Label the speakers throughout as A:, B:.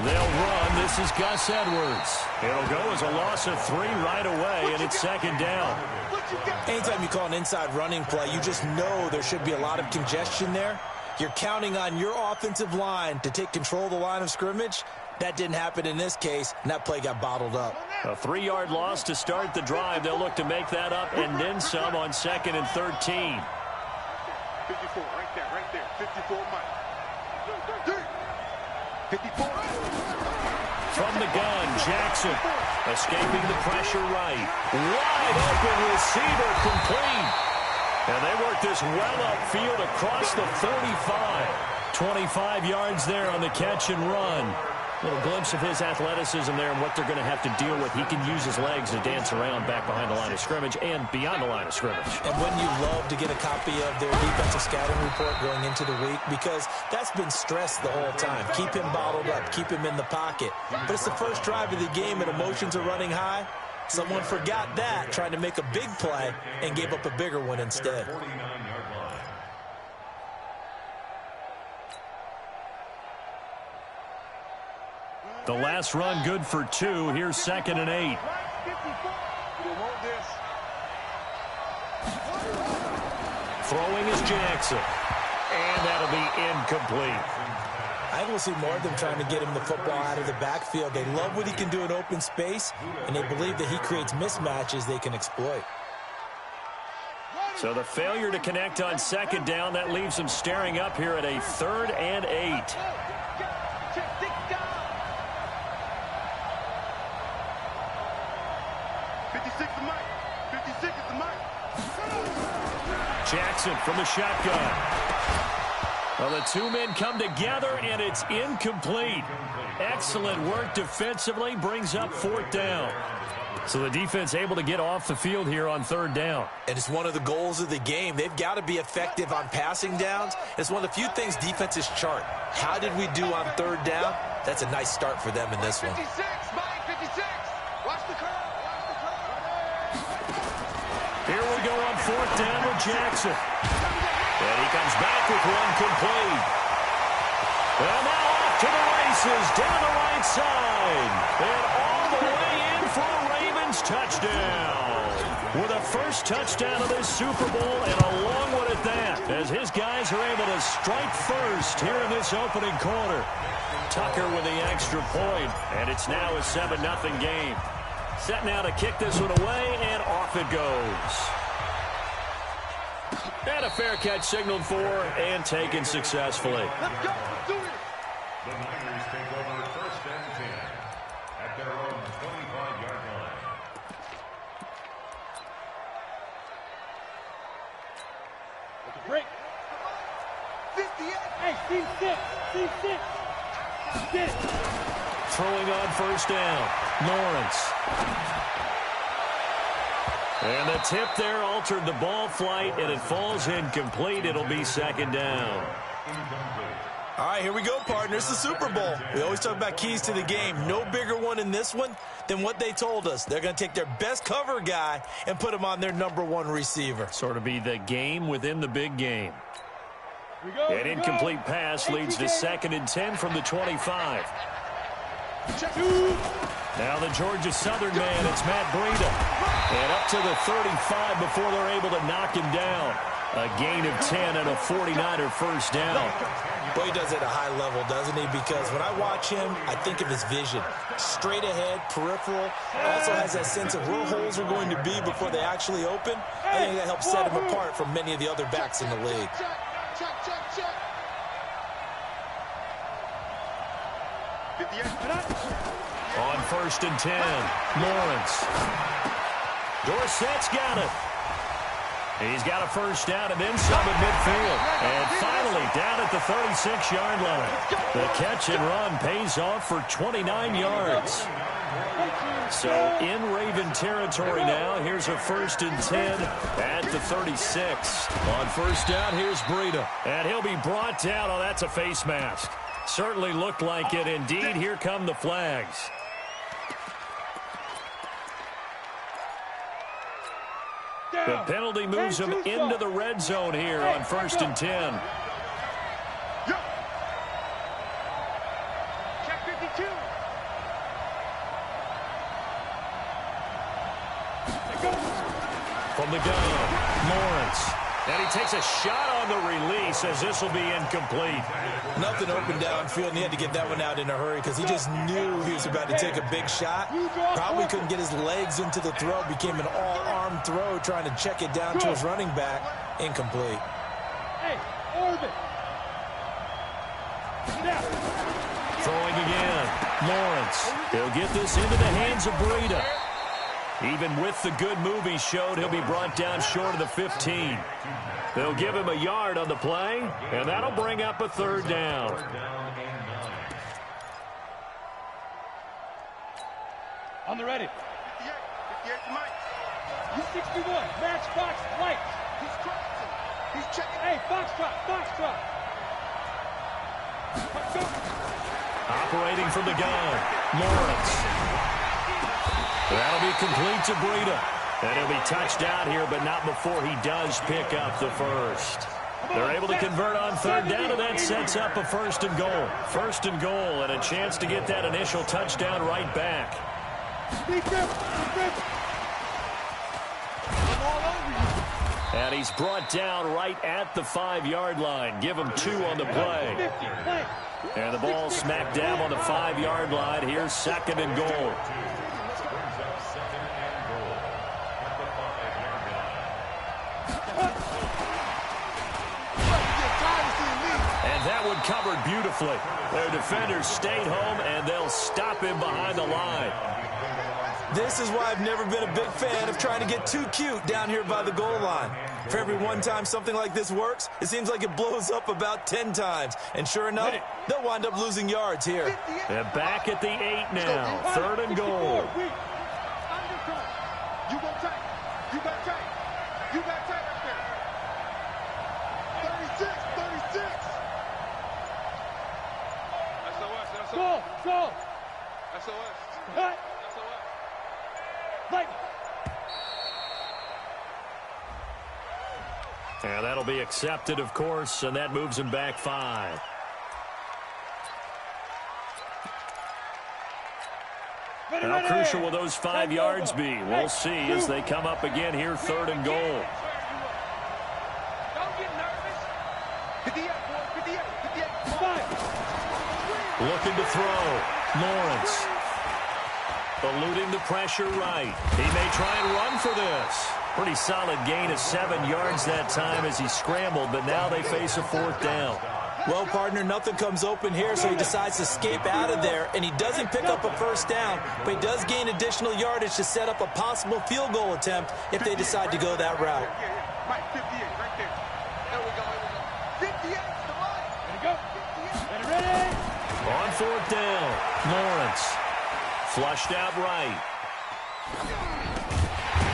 A: They'll run. This is Gus Edwards. It'll go as a loss of 3 right away, and it's second down.
B: Anytime you call an inside running play, you just know there should be a lot of congestion there. You're counting on your offensive line to take control of the line of scrimmage. That didn't happen in this case, and that play got bottled up.
A: A 3-yard loss to start the drive. They'll look to make that up and then some on 2nd and 13.
C: 54, right there. 54, Mike. 54.
A: From the gun, Jackson escaping the pressure right. Wide open receiver complete. And they work this well upfield across the 35. 25 yards there on the catch and run. Little glimpse of his athleticism there and what they're going to have to deal with. He can use his legs to dance around back behind the line of scrimmage and beyond the line of scrimmage.
B: And wouldn't you love to get a copy of their defensive scouting report going into the week? Because that's been stressed the whole time. Keep him bottled up. Keep him in the pocket. But it's the first drive of the game and emotions are running high. Someone forgot that, trying to make a big play, and gave up a bigger one instead.
A: The last run good for 2. Here's 2nd and 8. Throwing is Jackson. And that'll be incomplete.
B: I will see more of them trying to get him the football out of the backfield. They love what he can do in open space, and they believe that he creates mismatches they can exploit.
A: So the failure to connect on 2nd down, that leaves them staring up here at a 3rd and 8. Jackson from the shotgun. Well, the 2 men come together, and it's incomplete. Excellent work defensively, brings up 4th down. So the defense able to get off the field here on 3rd down.
B: And it's one of the goals of the game. They've got to be effective on passing downs. It's one of the few things defenses chart. How did we do on 3rd down? That's a nice start for them in this one.
C: 56, Mike, 56. Watch the curve.
A: Here we go on 4th down with Jackson. And he comes back with one complete. Well, now off to the races down the right side. And all the way in for a Ravens touchdown. With a first touchdown of this Super Bowl and a long one at that. As his guys are able to strike first here in this opening quarter. Tucker with the extra point. And it's now a 7-0 game. Set now to kick this one away, and off it goes. And a fair catch signaled for and taken successfully.
C: Let's go. Let's do it.
D: The Niners take over 1st and 10 at their own 25-yard line.
C: Break. 58. Hey, C6. Get it.
A: Throwing on 1st down. Lawrence. And the tip there altered the ball flight, and it falls incomplete. It'll be 2nd down.
B: All right, here we go, partner. It's the Super Bowl. We always talk about keys to the game. No bigger one in this one than what they told us. They're going to take their best cover guy and put him on their #1 receiver.
A: Sort of be the game within the big game. An incomplete pass leads to 2nd and 10 from the 25. Now the Georgia Southern man, it's Matt Breida. And up to the 35 before they're able to knock him down. A gain of 10 and a 49er first down.
B: Boy, he does it at a high level, doesn't he? Because when I watch him, I think of his vision. Straight ahead, peripheral. Also has that sense of where holes are going to be before they actually open. I think that helps set him apart from many of the other backs in the league.
C: Check.
A: On 1st and 10, Lawrence. Dorsett's got it. He's got a first down and then some at midfield. And finally down at the 36-yard line. The catch and run pays off for 29 yards. So in Raven territory now. Here's a 1st and 10 at the 36. On 1st down, here's Breida. And he'll be brought down. Oh, that's a face mask. Certainly looked like it. Indeed, here come the flags. The penalty moves him into the red zone here on 1st and 10.
C: Check 52.
A: From the gun, Lawrence. And he takes a shot on the release as this will be incomplete.
B: Nothing open downfield, and he had to get that one out in a hurry because he just knew he was about to take a big shot. Probably couldn't get his legs into the throw. Became an all-arm throw trying to check it down to his running back. Incomplete.
C: Hey, orbit.
A: Throwing again, Lawrence. He'll get this into the hands of Breida. Even with the good move he showed, he'll be brought down short of the 15. They'll give him a yard on the play, and that'll bring up a third down.
C: On the ready. 58 Mike. He's 61. Matchbox Mike. He's crossing. He's checking. Hey, Foxtrot.
A: Operating from the gun, Lawrence. That'll be complete to Breida. And he'll be touched out here, but not before he does pick up the first. They're able to convert on third down, and that sets up a first and goal. First and goal, and a chance to get that initial touchdown right back. And he's brought down right at the 5-yard line. Give him 2 on the play. And the ball smack dab on the 5-yard line. Here's second and goal. And that one covered beautifully. Their defenders stayed home, and they'll stop him behind the line.
B: This is why I've never been a big fan of trying to get too cute down here by the goal line. For every one time something like this works, it seems like it blows up about 10 times. And sure enough, they'll wind up losing yards here.
A: They're back at the 8 now. Third and goal.
C: You go tight. You got tight. You got tight up there. 36. SOS. Go. SOS. Cut. Lightning.
A: And that'll be accepted, of course, and that moves him back 5. How crucial will those 5 yards be? We'll see as they come up again here, third and goal.
C: Don't get nervous. 58.
A: Looking to throw. Lawrence. Eluding the pressure right. He may try and run for this. Pretty solid gain of 7 yards that time as he scrambled, but now they face a 4th down.
B: Well, partner, nothing comes open here, so he decides to escape out of there, and he doesn't pick up a first down, but he does gain additional yardage to set up a possible field goal attempt if they decide to go that route.
C: Right, 58, right there. There we go. 58 's the line. Ready, go. 58. Ready.
A: On 4th down, Lawrence. Flushed out right.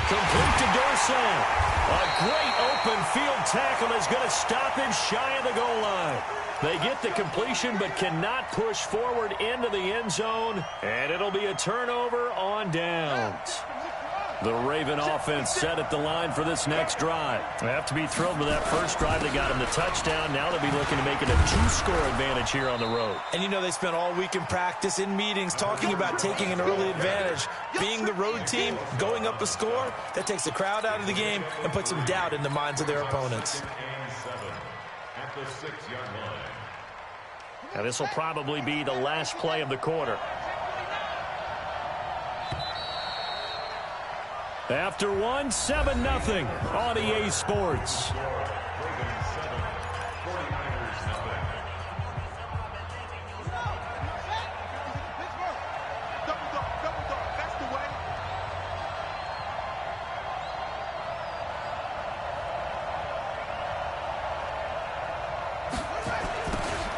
A: Complete to Dorsett. A great open field tackle is going to stop him shy of the goal line. They get the completion but cannot push forward into the end zone, and it'll be a turnover on downs. The Raven offense set at the line for this next drive. They have to be thrilled with that first drive. They got him the touchdown. Now they'll be looking to make it a 2-score advantage here on the road.
B: And you know they spent all week in practice, in meetings, talking about taking an early advantage. Being the road team, going up a score, that takes the crowd out of the game and puts some doubt in the minds of their opponents.
D: At the 6-yard line.
A: Now this will probably be the last play of the quarter. After 1, 7-0 on EA Sports.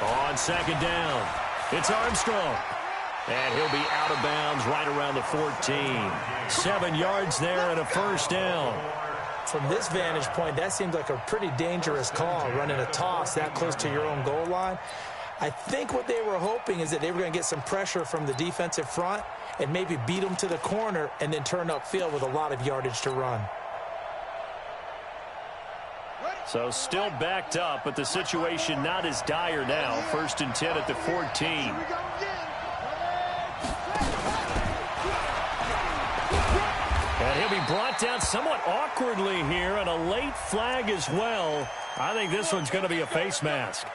A: On 2nd down, it's Armstrong. And he'll be out of bounds right around the 14. 7 yards there and a first down.
B: From this vantage point, that seems like a pretty dangerous call, running a toss that close to your own goal line. I think what they were hoping is that they were going to get some pressure from the defensive front and maybe beat them to the corner and then turn upfield with a lot of yardage to run.
A: So still backed up, but the situation not as dire now. 1st and 10 at the 14. And he'll be be brought down somewhat awkwardly here, and a late flag as well. I think this one's going to be a face mask.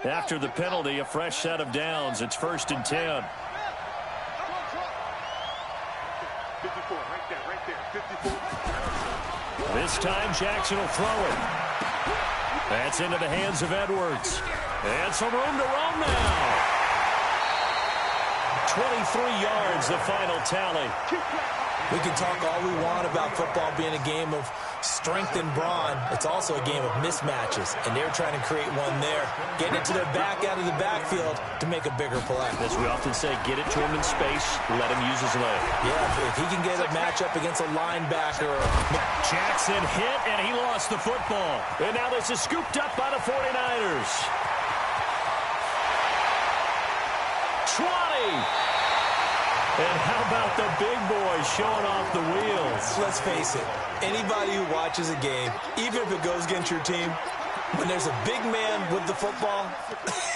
A: After the penalty, a fresh set of downs. It's 1st and 10.
C: 54, right there, 54.
A: This time, Jackson will throw it. That's into the hands of Edwards. And some room to roam now. 23 yards, the final tally.
B: We can talk all we want about football being a game of strength and brawn. It's also a game of mismatches, and they're trying to create one there. Getting it to their back out of the backfield to make a bigger play.
A: As we often say, get it to him in space, let him use his leg.
B: Yeah, if he can get a matchup against a linebacker.
A: Jackson hit, and he lost the football. And now this is scooped up by the 49ers. 20. And how about the big boy showing off the wheels?
B: Let's face it, anybody who watches a game, even if it goes against your team, when there's a big man with the football,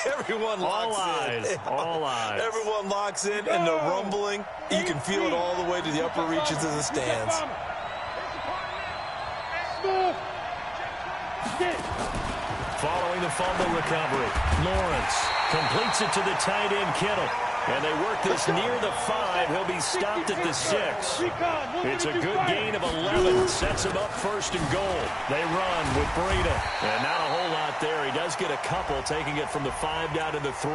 B: everyone locks in.
A: All eyes.
B: Everyone locks in, and the rumbling, you can feel it all the way to the upper reaches of the stands.
A: Following the fumble recovery, Lawrence completes it to the tight end, Kittle. And they work this near the 5. He'll be stopped at the 6. It's a good gain of 11. Sets him up 1st and goal. They run with Breida. And not a whole lot there. He does get a couple, taking it from the 5 down to the 3.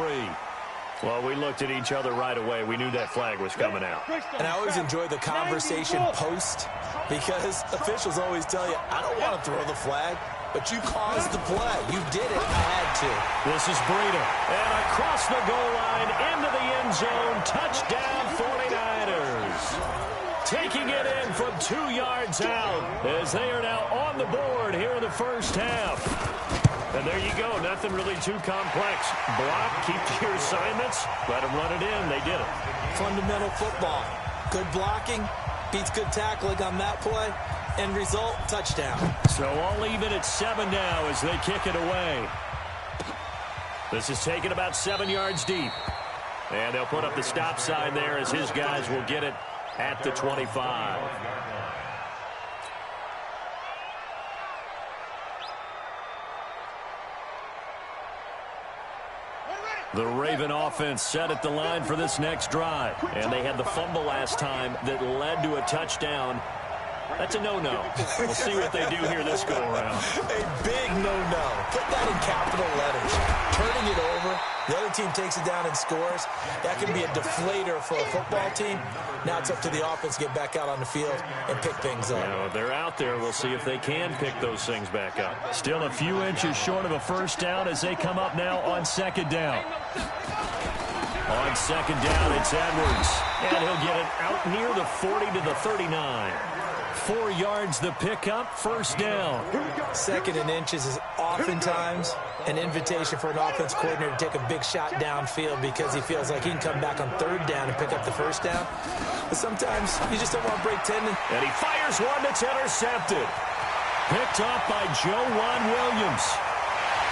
A: Well, we looked at each other right away. We knew that flag was coming out.
B: And I always enjoy the conversation post, because officials always tell you, I don't want to throw the flag, but you caused the play. You did it. I had to.
A: This is Breida. And across the goal line, into the end zone. Touchdown, 49ers. Taking it in from 2 yards out, as they are now on the board here in the first half. And there you go. Nothing really too complex. Block, keep to your assignments, let them run it in. They did it.
B: Fundamental football. Good blocking beats good tackling on that play. End result, touchdown.
A: So all even at 7 now as they kick it away. This is taken about 7 yards deep. And they'll put up the stop sign there as his guys will get it at the 25. The Raven offense set at the line for this next drive. And they had the fumble last time that led to a touchdown. That's a no-no. We'll see what they do here this go-around.
B: A big no-no. Put that in capital letters. Turning it over. The other team takes it down and scores. That can be a deflator for a football team. Now it's up to the offense to get back out on the field and pick things up.
A: You know, they're out there. We'll see if they can pick those things back up. Still a few inches short of a first down as they come up now on 2nd down. On 2nd down, it's Edwards. And he'll get it out near the 40 to the 39. 4 yards the pickup, first down.
B: 2nd and inches is oftentimes an invitation for an offense coordinator to take a big shot downfield because he feels like he can come back on 3rd down and pick up the first down. But sometimes you just don't want to break tendon.
A: And he fires one that's intercepted. Picked up by Joejuan Williams.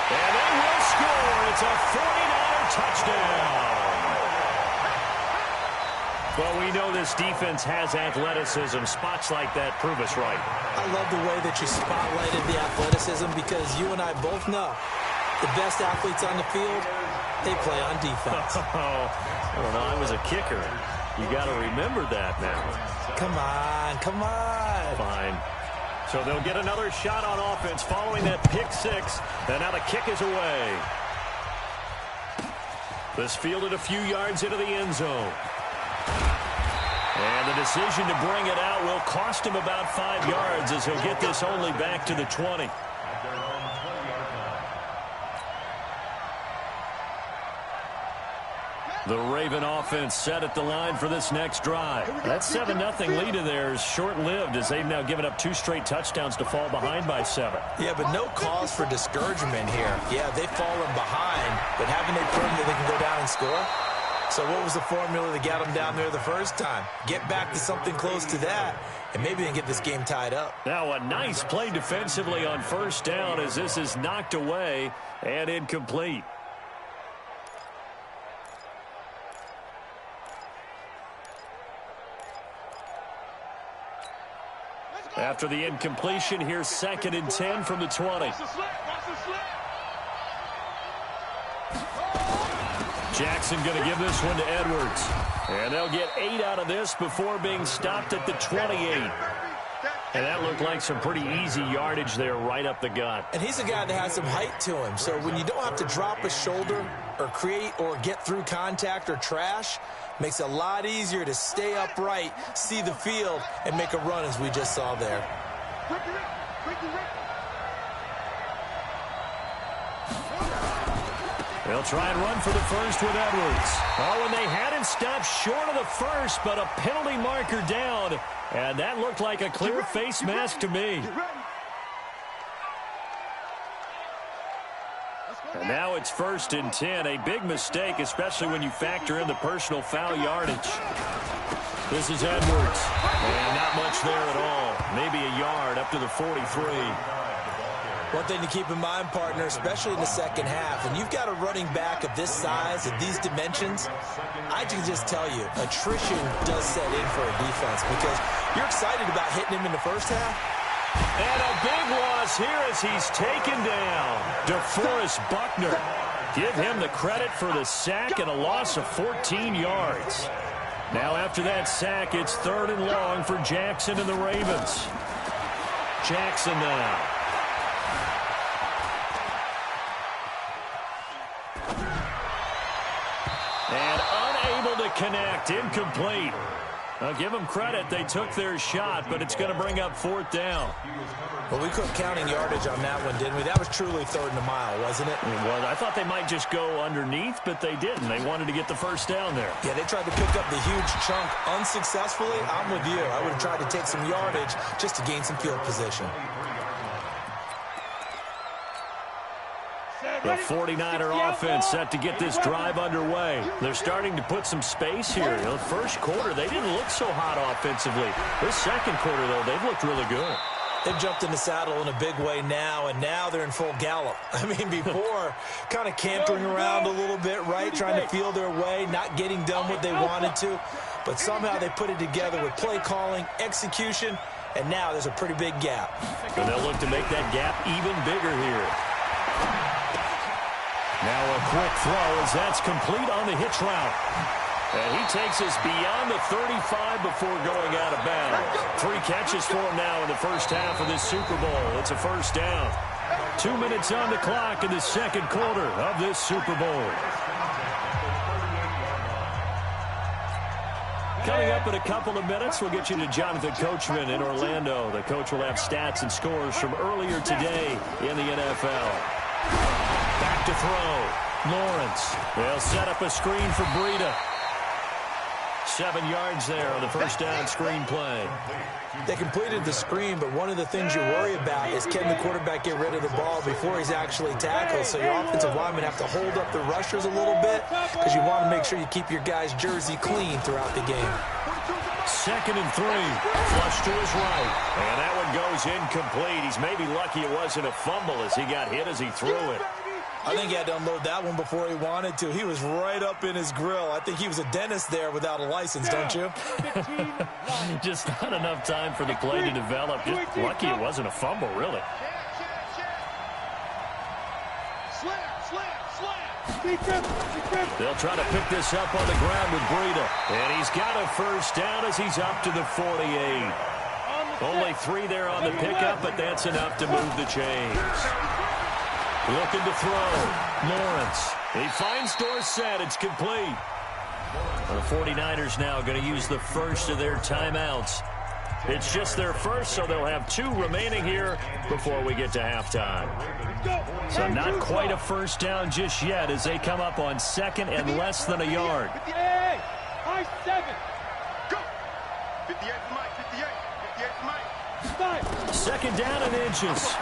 A: And they will score. It's a 49er touchdown. Well, we know this defense has athleticism. Spots like that prove us right.
B: I love the way that you spotlighted the athleticism because you and I both know the best athletes on the field, they play on defense.
A: I don't know. I was a kicker. You got to remember that now.
B: Come on, come on.
A: Fine. So they'll get another shot on offense following that pick 6. And now the kick is away. This fielded a few yards into the end zone. And the decision to bring it out will cost him about 5 yards as he'll get this only back to the 20. The Raven offense set at the line for this next drive. That 7-0 lead of theirs short-lived as they've now given up 2 straight touchdowns to fall behind by 7.
B: Yeah, but no cause for discouragement here. Yeah, they've fallen behind, but haven't they proven that they can go down and score? So what was the formula that got them down there the first time? Get back to something close to that, and maybe then get this game tied up.
A: Now a nice play defensively on first down as this is knocked away and incomplete. After the incompletion, here's 2nd and 10 from the 20. Jackson going to give this one to Edwards. And they'll get 8 out of this before being stopped at the 28. And that looked like some pretty easy yardage there right up the gut.
B: And he's a guy that has some height to him. So when you don't have to drop a shoulder or create or get through contact or trash, makes it a lot easier to stay upright, see the field, and make a run as we just saw there.
A: They'll try and run for the first with Edwards. Oh, and they had him stopped short of the first, but a penalty marker down. And that looked like a clear face mask to me. And now it's 1st and 10. A big mistake, especially when you factor in the personal foul yardage. This is Edwards. And not much there at all. Maybe a yard up to the 43.
B: One thing to keep in mind, partner, especially in the second half, and you've got a running back of this size, of these dimensions, I can just tell you, attrition does set in for a defense because you're excited about hitting him in the first half.
A: And a big loss here as he's taken down. DeForest Buckner. Give him the credit for the sack and a loss of 14 yards. Now after that sack, it's 3rd and long for Jackson and the Ravens. Jackson now. And unable to connect, incomplete. I'll give them credit. They took their shot, but it's going to bring up 4th down.
B: Well, we quit counting yardage on that one, didn't we? That was truly 3rd and a mile, wasn't it?
A: It was. I thought they might just go underneath, but they didn't. They wanted to get the first down there.
B: Yeah, they tried to pick up the huge chunk unsuccessfully. I'm with you. I would have tried to take some yardage just to gain some field position.
A: The 49er offense set to get this drive underway. They're starting to put some space here. You know, the first quarter, they didn't look so hot offensively. This second quarter, though, they've looked really good.
B: They've jumped in the saddle in a big way now, and now they're in full gallop. I mean, before, kind of cantering around a little bit, right, trying to feel their way, not getting done what they wanted to. But somehow they put it together with play calling, execution, and now there's a pretty big gap.
A: And they'll look to make that gap even bigger here. Now a quick throw as that's complete on the hitch route. And he takes us beyond the 35 before going out of bounds. 3 catches for him now in the first half of this Super Bowl. It's a first down. 2 minutes on the clock in the second quarter of this Super Bowl. Coming up in a couple of minutes, we'll get you to Jonathan Coachman in Orlando. The coach will have stats and scores from earlier today in the NFL. Back to throw. Lawrence. They'll set up a screen for Breida. 7 yards there on the first down screen play.
B: They completed the screen, but one of the things you worry about is can the quarterback get rid of the ball before he's actually tackled. So your offensive linemen have to hold up the rushers a little bit because you want to make sure you keep your guy's jersey clean throughout the game.
A: 2nd and 3. Flush to his right. And that one goes incomplete. He's maybe lucky it wasn't a fumble as he got hit as he threw it.
B: I think he had to unload that one before he wanted to. He was right up in his grill. I think he was a dentist there without a license, don't you?
A: Just not enough time for the play to develop. Just lucky it wasn't a fumble, really. They'll try to pick this up on the ground with Breida. And he's got a first down as he's up to the 48. Only 3 there on the pickup, but that's enough to move the chains. Looking to throw. Lawrence. He finds Dorsett. It's complete. The 49ers now going to use the first of their timeouts. It's just their first, so they'll have 2 remaining here before we get to halftime. So not quite a first down just yet as they come up on 2nd and less than a yard.
C: 58, high 7. Go.
E: 58 for Mike, 58 for Mike.
A: 2nd down and inches.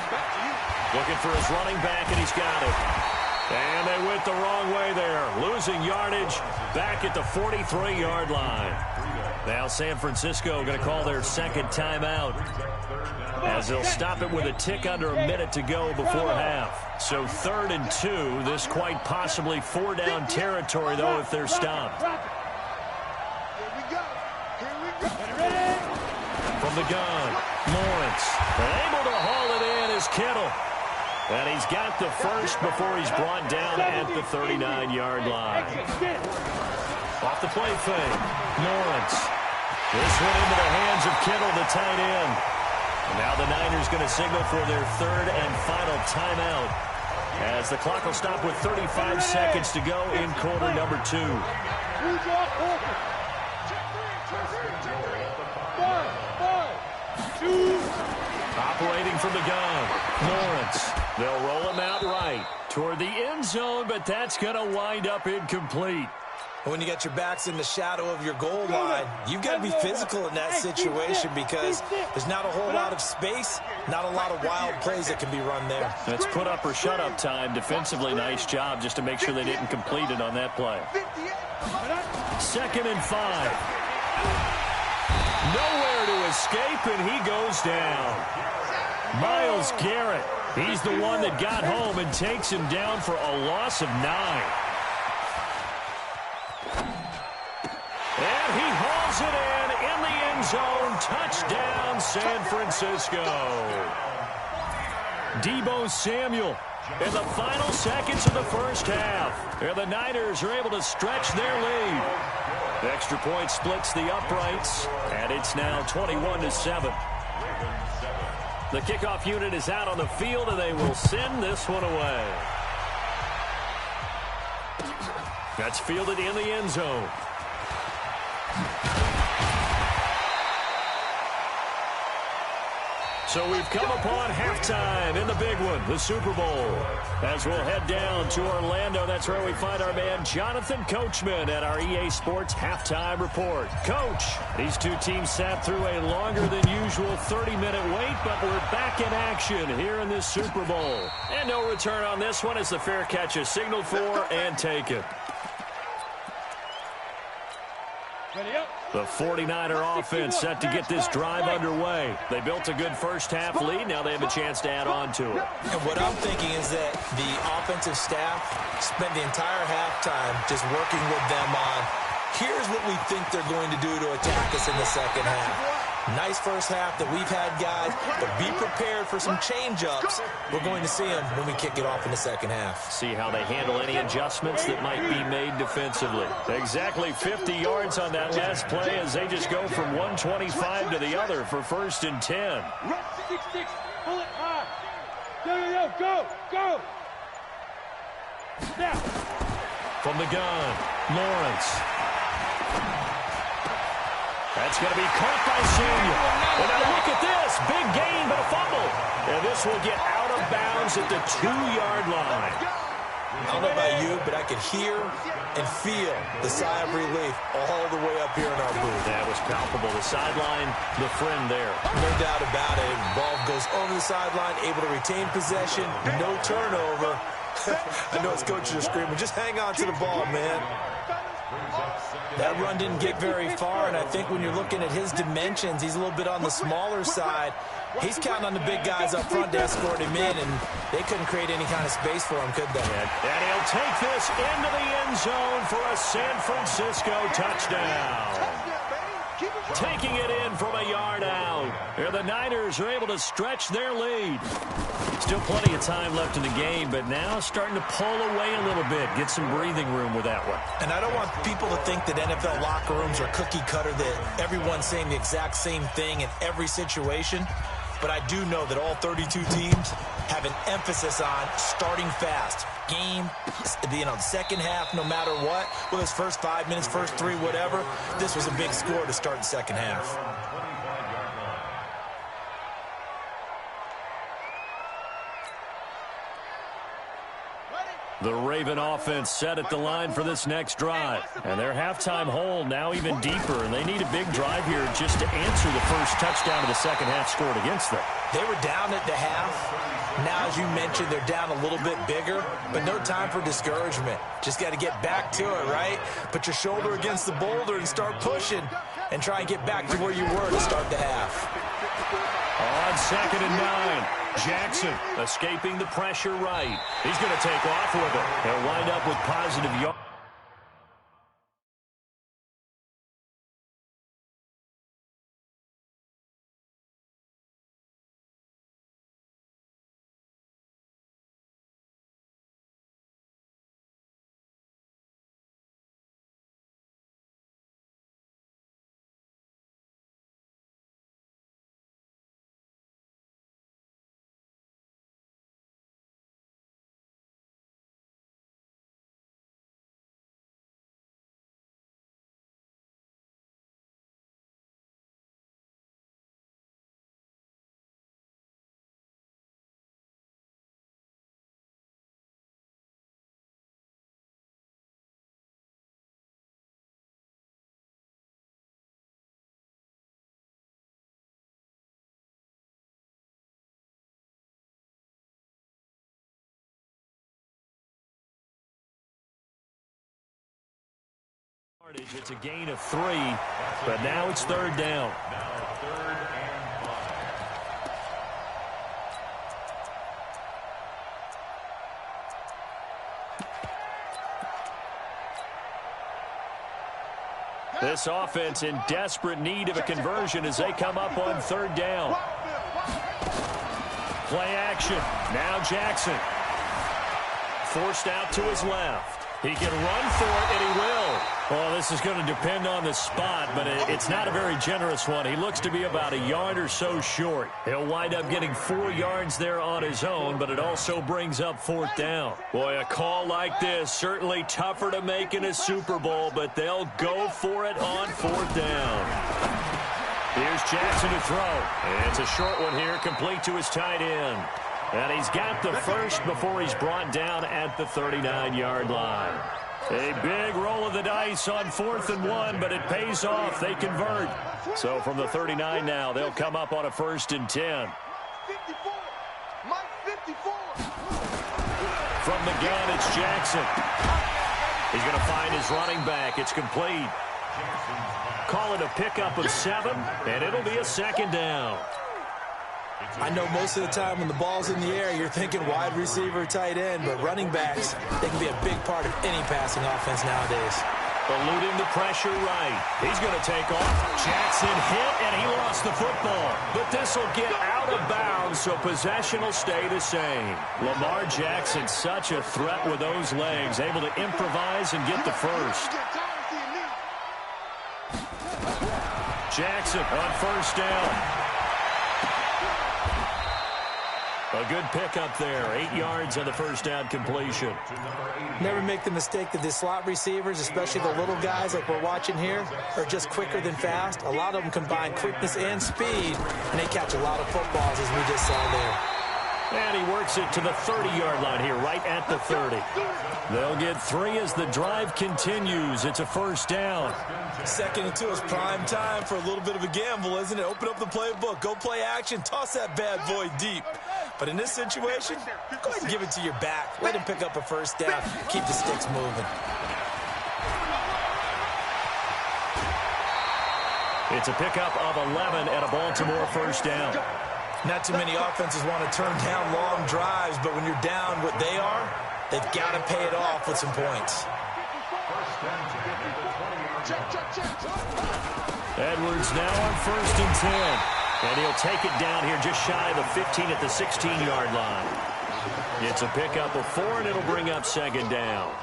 A: Looking for his running back, and he's got it. And they went the wrong way there. Losing yardage back at the 43-yard line. Now San Francisco going to call their second timeout, as they'll stop it with a tick under a minute to go before half. So 3rd and 2. This quite possibly 4-down territory, though, if they're stopped. From the gun, Lawrence, able to haul it in is Kittle. And he's got the first before he's brought down at the 39-yard line. Off the play fake, Lawrence. This one into the hands of Kittle, the tight end. And now the Niners going to signal for their 3rd and final timeout, as the clock will stop with 35 seconds to go in quarter number 2. Operating from the gun, Lawrence. They'll roll him out right toward the end zone, but that's going to wind up incomplete.
B: When you got your backs in the shadow of your goal line, you've got to be physical in that situation, because there's not a whole lot of space, not a lot of wild plays that can be run there.
A: That's put up or shut up time. Defensively, nice job just to make sure they didn't complete it on that play. 2nd and 5. Nowhere to escape, and he goes down. Myles Garrett, he's the one that got home and takes him down for a loss of 9. And he hauls it in the end zone. Touchdown, San Francisco. Deebo Samuel in the final seconds of the first half. And the Niners are able to stretch their lead. The extra point splits the uprights, and it's now 21-7. The kickoff unit is out on the field, and they will send this one away. That's fielded in the end zone. So we've come upon halftime in the big one, the Super Bowl. As we'll head down to Orlando, that's where we find our man Jonathan Coachman at our EA Sports Halftime Report. Coach, these two teams sat through a longer than usual 30-minute wait, but we're back in action here in this Super Bowl. And no return on this one as the fair catch is signaled for and taken. The 49er offense set to get this drive underway. They built a good first half lead. Now they have a chance to add on to it.
B: And what I'm thinking is that the offensive staff spent the entire halftime just working with them on, here's what we think they're going to do to attack us in the second half. Nice first half that we've had, guys, but be prepared for some change-ups. We're going to see them when we kick it off in the second half.
A: See how they handle any adjustments that might be made defensively. Exactly 50 yards on that last play as they just go from 125 to the other for 1st and 10.
C: 6-6, pull it high. Go. Now.
A: From the gun, Lawrence. That's going to be caught by Samuel. And now look at this. Big gain, but a fumble. And this will get out of bounds at the 2-yard line.
B: I don't know about you, but I could hear and feel the sigh of relief all the way up here in our booth.
A: That was palpable. The sideline, the friend there.
B: No doubt about it. Ball goes over the sideline, able to retain possession, no turnover. I know his coaches are screaming, just hang on to the ball, man. That run didn't get very far, and I think when you're looking at his dimensions, he's a little bit on the smaller side. He's counting on the big guys up front to escort him in, and they couldn't create any kind of space for him, could they?
A: And he'll take this into the end zone for a San Francisco touchdown. Taking it in from a yard out. Here the Niners are able to stretch their lead. Still plenty of time left in the game, but now starting to pull away a little bit. Get some breathing room with that one.
B: And I don't want people to think that NFL locker rooms are cookie cutter, that everyone's saying the exact same thing in every situation. But I do know that all 32 teams have an emphasis on starting fast. Game, second half, no matter what. Whether it's first 5 minutes, first 3, whatever. This was a big score to start the second half.
A: The Raven offense set at the line for this next drive. And their halftime hole now even deeper, and they need a big drive here just to answer the first touchdown of the second half scored against them.
B: They were down at the half. Now, as you mentioned, they're down a little bit bigger, but no time for discouragement. Just got to get back to it, right? Put your shoulder against the boulder and start pushing and try and get back to where you were to start the half.
A: On 2nd and 9, Jackson escaping the pressure right. He's going to take off with it. He'll wind up with positive yards. It's a gain of 3, but now it's 3rd down. This offense in desperate need of a conversion as they come up on 3rd down. Play action. Now Jackson. Forced out to his left. He can run for it, and he will. Well, this is going to depend on the spot, but it's not a very generous one. He looks to be about a yard or so short. He'll wind up getting 4 yards there on his own, but it also brings up 4th down. Boy, a call like this, certainly tougher to make in a Super Bowl, but they'll go for it on 4th down. Here's Jackson to throw. It's a short one here, complete to his tight end. And he's got the first before he's brought down at the 39-yard line. A big roll of the dice on 4th and 1, but it pays off. They convert. So from the 39 now, they'll come up on a 1st and 10.
E: 54. Mike 54.
A: From the gun, it's Jackson. He's going to find his running back. It's complete. Call it a pickup of 7, and it'll be a 2nd down.
B: I know most of the time when the ball's in the air, you're thinking wide receiver, tight end, but running backs, they can be a big part of any passing offense nowadays.
A: Eluding the pressure right. He's going to take off. Jackson hit, and he lost the football. But this will get out of bounds, so possession will stay the same. Lamar Jackson, such a threat with those legs, able to improvise and get the first. Jackson on 1st down. A good pickup there. 8 yards on the 1st down completion.
B: Never make the mistake that the slot receivers, especially the little guys like we're watching here, are just quicker than fast. A lot of them combine quickness and speed, and they catch a lot of footballs, as we just saw there.
A: And he works it to the 30-yard line here, right at the 30. They'll get 3 as the drive continues. It's a 1st down.
B: 2nd and 2 is prime time for a little bit of a gamble, isn't it? Open up the playbook, go play action, toss that bad boy deep. But in this situation, go ahead and give it to your back. Let him pick up a 1st down. Keep the sticks moving.
A: It's a pickup of 11 at a Baltimore 1st down.
B: Not too many offenses want to turn down long drives, but when you're down what they are, they've got to pay it off with some points.
A: Edwards now on 1st and 10. And he'll take it down here just shy of the 15 at the 16-yard line. It's a pickup of 4, and it'll bring up 2nd down.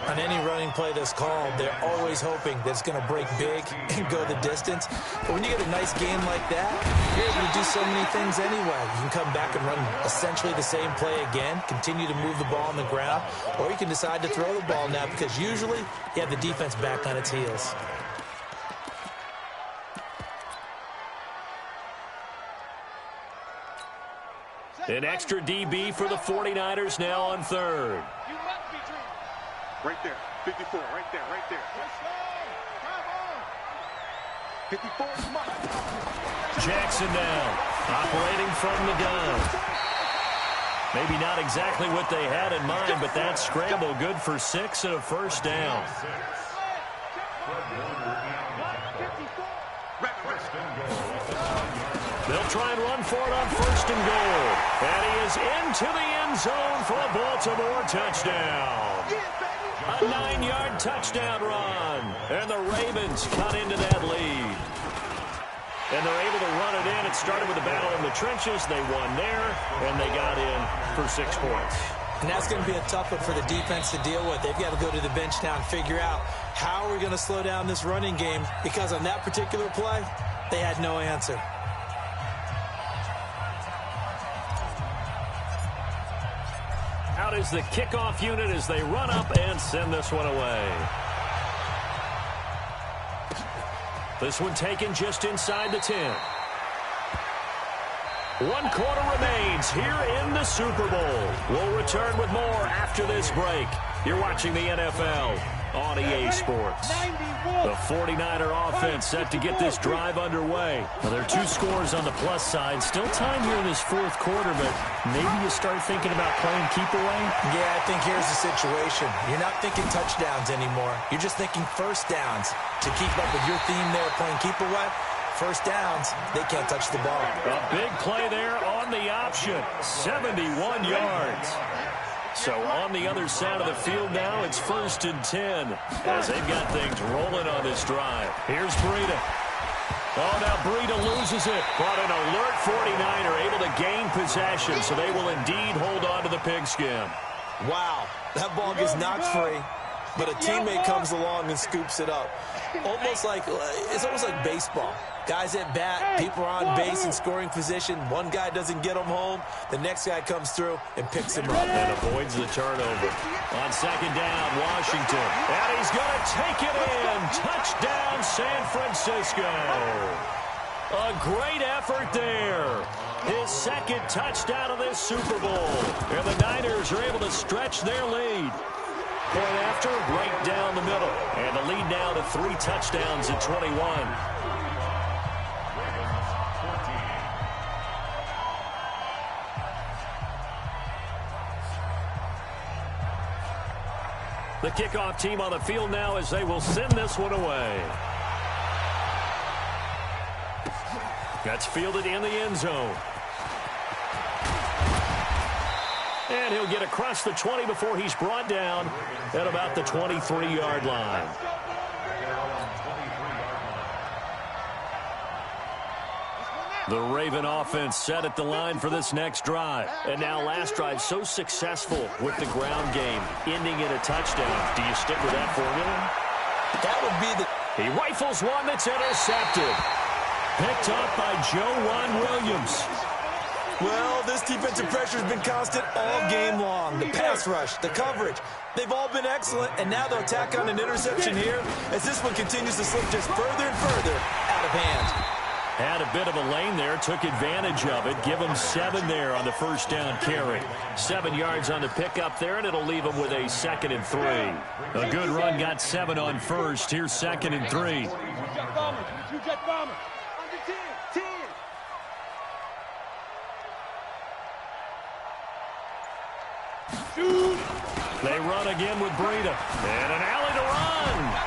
B: On any running play that's called, they're always hoping that it's going to break big and go the distance. But when you get a nice game like that, you're able to do so many things anyway. You can come back and run essentially the same play again, continue to move the ball on the ground, or you can decide to throw the ball now because usually you have the defense back on its heels.
A: An extra DB for the 49ers now on third.
E: Right there. 54. Right there. Right there. 54 is mine.
A: Jackson down. Operating from the gun. Maybe not exactly what they had in mind, but that scramble good for 6 and a first down. They'll try and run for it on first and goal. And he is into the end zone for a Baltimore touchdown. A 9-yard touchdown run. And the Ravens cut into that lead. And they're able to run it in. It started with a battle in the trenches. They won there, and they got in for 6 points.
B: And that's going to be a tough one for the defense to deal with. They've got to go to the bench now and figure out how are we going to slow down this running game, because on that particular play, they had no answer.
A: Out is the kickoff unit as they run up and send this one away. This one taken just inside the 10. 1 quarter remains here in the Super Bowl. We'll return with more after this break. You're watching the NFL on EA Sports. The 49er offense set to get this drive underway. Well, there are 2 scores on the plus side. Still time here in this 4th quarter, but maybe you start thinking about playing keep away?
B: Yeah, I think here's the situation. You're not thinking touchdowns anymore. You're just thinking first downs. To keep up with your theme there, playing keep away, first downs, they can't touch the ball.
A: A big play there on the option. 71 yards. So on the other side of the field now, it's 1st and 10 as they've got things rolling on this drive. Here's Breida. Oh, now Breida loses it. But an alert 49er able to gain possession, so they will indeed hold on to the pigskin.
B: Wow, that ball gets knocked free, but a teammate comes along and scoops it up. It's almost like baseball. Guys at bat, people are on base in scoring position. One guy doesn't get him home. The next guy comes through and picks him up.
A: And avoids the turnover. On 2nd down, Washington. And he's going to take it in. Touchdown, San Francisco. A great effort there. His 2nd touchdown of this Super Bowl. And the Niners are able to stretch their lead. Point after, right down the middle. And the lead now to 3 touchdowns at 21. The kickoff team on the field now as they will send this one away. That's fielded in the end zone. And he'll get across the 20 before he's brought down at about the 23-yard line. The Raven offense set at the line for this next drive. And now last drive so successful with the ground game, ending in a touchdown. Do you stick with that formula?
B: That would be the...
A: He rifles one that's intercepted. Picked up by Joejuan Williams.
B: Well, this defensive pressure has been constant all game long. The pass rush, the coverage, they've all been excellent, and now they'll tack on an interception here as this one continues to slip just further and further out of hand.
A: Had a bit of a lane there, took advantage of it. Give him 7 there on the first down carry. 7 yards on the pickup there, and it'll leave him with a 2nd and 3. A good run, got 7 on first. Here's 2nd and 3.
C: 2 jet bombers. 2 jet bombers.
E: Under 10. 10.
C: Dude.
A: They run again with Breida. And an alley to run.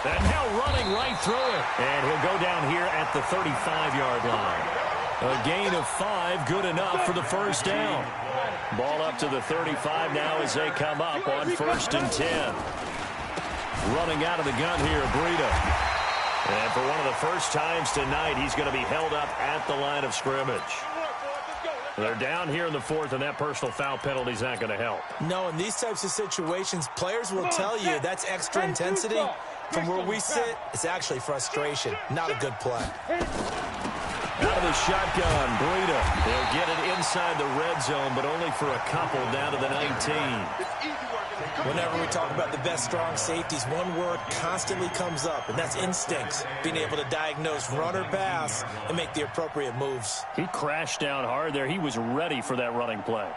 A: And now running right through it. And he'll go down here at the 35-yard line. A gain of 5, good enough for the first down. Ball up to the 35 now as they come up on 1st and 10. Running out of the gun here, Breida. And for one of the first times tonight, he's going to be held up at the line of scrimmage. They're down here in the 4th, and that personal foul penalty is not going to help.
B: No, in these types of situations, players will tell you that's extra intensity. From where we sit, it's actually frustration. Not a good play.
A: Out of the shotgun, Breida. They'll get it inside the red zone, but only for a couple down to the 19.
B: Whenever we talk about the best strong safeties, one word constantly comes up, and that's instincts. Being able to diagnose run or pass and make the appropriate moves.
A: He crashed down hard there. He was ready for that running play.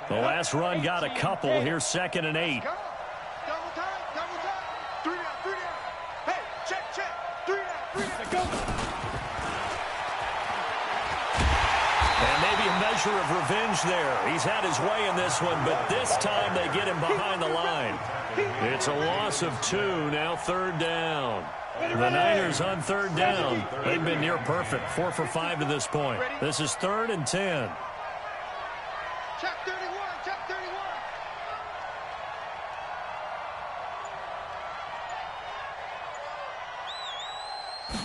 A: The last run got a couple. Here's 2nd and 8.
E: Double time, double time. 3 down, 3 down. Hey, check, check. 3 down, 3 down. Go.
A: And maybe a measure of revenge there. He's had his way in this one, but this time they get him behind the line. It's a loss of 2, now 3rd down. The Niners on 3rd down. They've been near perfect, 4 for 5 to this point. This is 3rd and 10.
E: Check 31, check 31.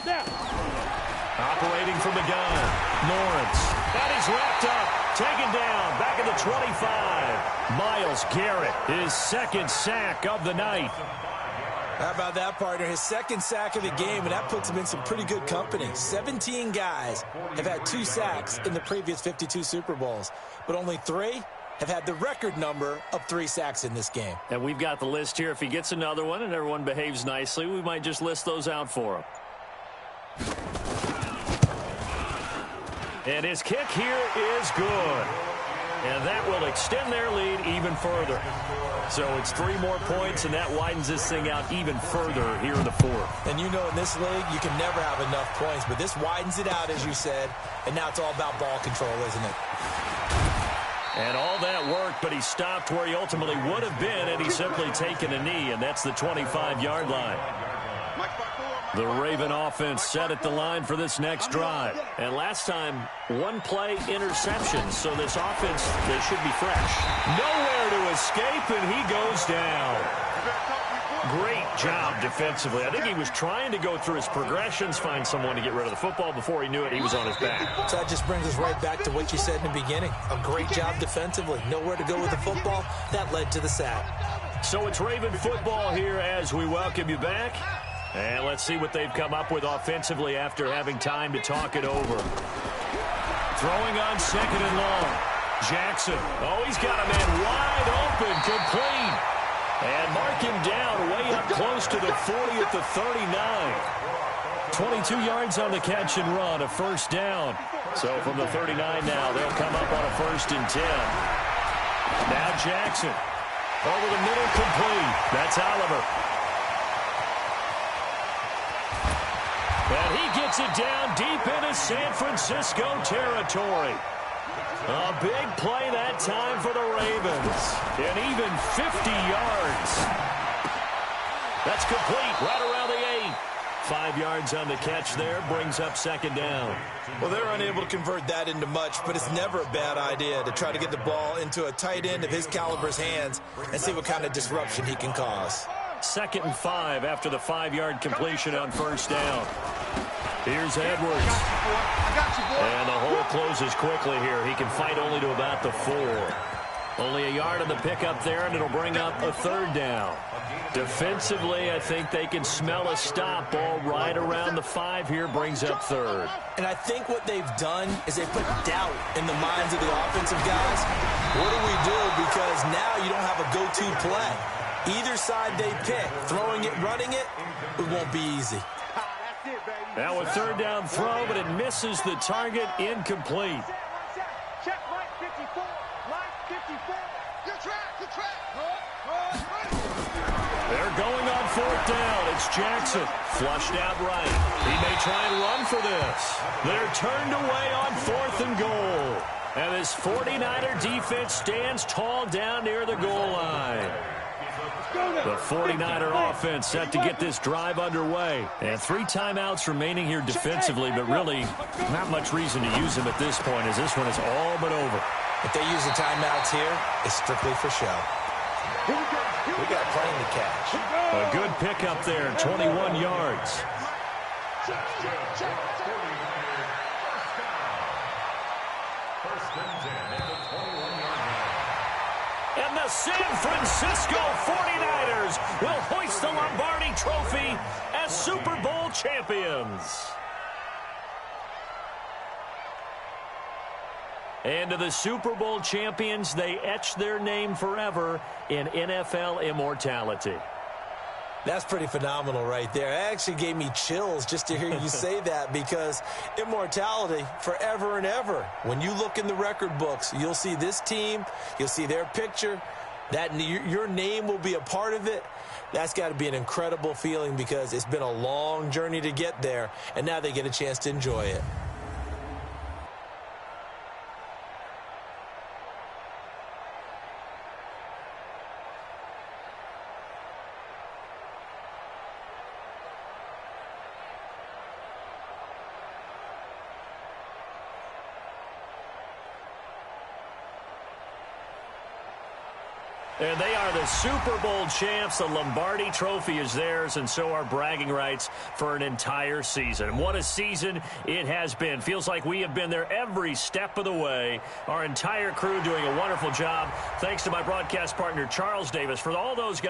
C: Snap.
A: Operating from the gun, Lawrence. That is wrapped up, taken down, back at the 25. Myles Garrett, his 2nd sack of the night.
B: How about that, partner? His 2nd sack of the game, and that puts him in some pretty good company. 17 guys have had 2 sacks in the previous 52 Super Bowls, but only 3 have had the record number of 3 sacks in this game.
A: And we've got the list here. If he gets another one and everyone behaves nicely, we might just list those out for him. And his kick here is good. And that will extend their lead even further. So it's 3 more points, and that widens this thing out even further here in the 4th.
B: And you know in this league, you can never have enough points, but this widens it out, as you said, and now it's all about ball control, isn't it?
A: And all that worked, but he stopped where he ultimately would have been, and he's simply taken a knee, and that's the 25-yard line. The Raven offense set at the line for this next drive. And last time, 1 play interception, so this offense, they should be fresh. Nowhere to escape, and he goes down. Great job defensively. I think he was trying to go through his progressions, find someone to get rid of the football. Before he knew it, he was on his back.
B: So that just brings us right back to what you said in the beginning. A great job defensively. Nowhere to go with the football. That led to the sack.
A: So it's Raven football here as we welcome you back. And let's see what they've come up with offensively after having time to talk it over. Throwing on 2nd and long. Jackson. Oh, he's got a man wide open, complete. And mark him down way up close to the 40 at the 39. 22 yards on the catch and run, a 1st down. So from the 39 now, they'll come up on a 1st and 10. Now Jackson. Over the middle, complete. That's Oliver. And he gets it down deep into San Francisco territory. A big play that time for the Ravens. And even 50 yards. That's complete right around the 8. 5 yards on the catch there, brings up 2nd down.
B: Well, they're unable to convert that into much, but it's never a bad idea to try to get the ball into a tight end of his caliber's hands and see what kind of disruption he can cause.
A: 2nd and 5 after the 5-yard completion on 1st down. Here's Edwards. And the hole closes quickly here. He can fight only to about the 4. Only a yard on the pickup there, and it'll bring up a 3rd down. Defensively, I think they can smell a stop ball right around the 5 here, brings up 3rd.
B: And I think what they've done is they put doubt in the minds of the offensive guys. What do we do? Because now you don't have a go-to play. Either side they pick, throwing it, running it, it won't be easy.
A: Now a 3rd down throw, but it misses the target, incomplete.
C: Check line 54. Line 54.
E: Good track, good track.
A: They're going on 4th down. It's Jackson. Flushed out right. He may try and run for this. They're turned away on 4th and goal. And this 49er defense stands tall down near the goal line. The 49er offense set to get this drive underway. And 3 timeouts remaining here defensively, but really not much reason to use them at this point, as this one is all but over.
B: If they use the timeouts here, it's strictly for show. We got plenty to catch.
A: A good pickup there, 21 yards. And the San Francisco 49ers will hoist the Lombardi Trophy as Super Bowl champions. And to the Super Bowl champions, they etch their name forever in NFL immortality.
B: That's pretty phenomenal right there. It actually gave me chills just to hear you say that, because immortality forever and ever. When you look in the record books, you'll see this team, you'll see their picture, that your name will be a part of it. That's got to be an incredible feeling, because it's been a long journey to get there, and now they get a chance to enjoy it.
A: And they are the Super Bowl champs. The Lombardi Trophy is theirs, and so are bragging rights for an entire season. What a season it has been. Feels like we have been there every step of the way. Our entire crew doing a wonderful job. Thanks to my broadcast partner, Charles Davis, for all those guys.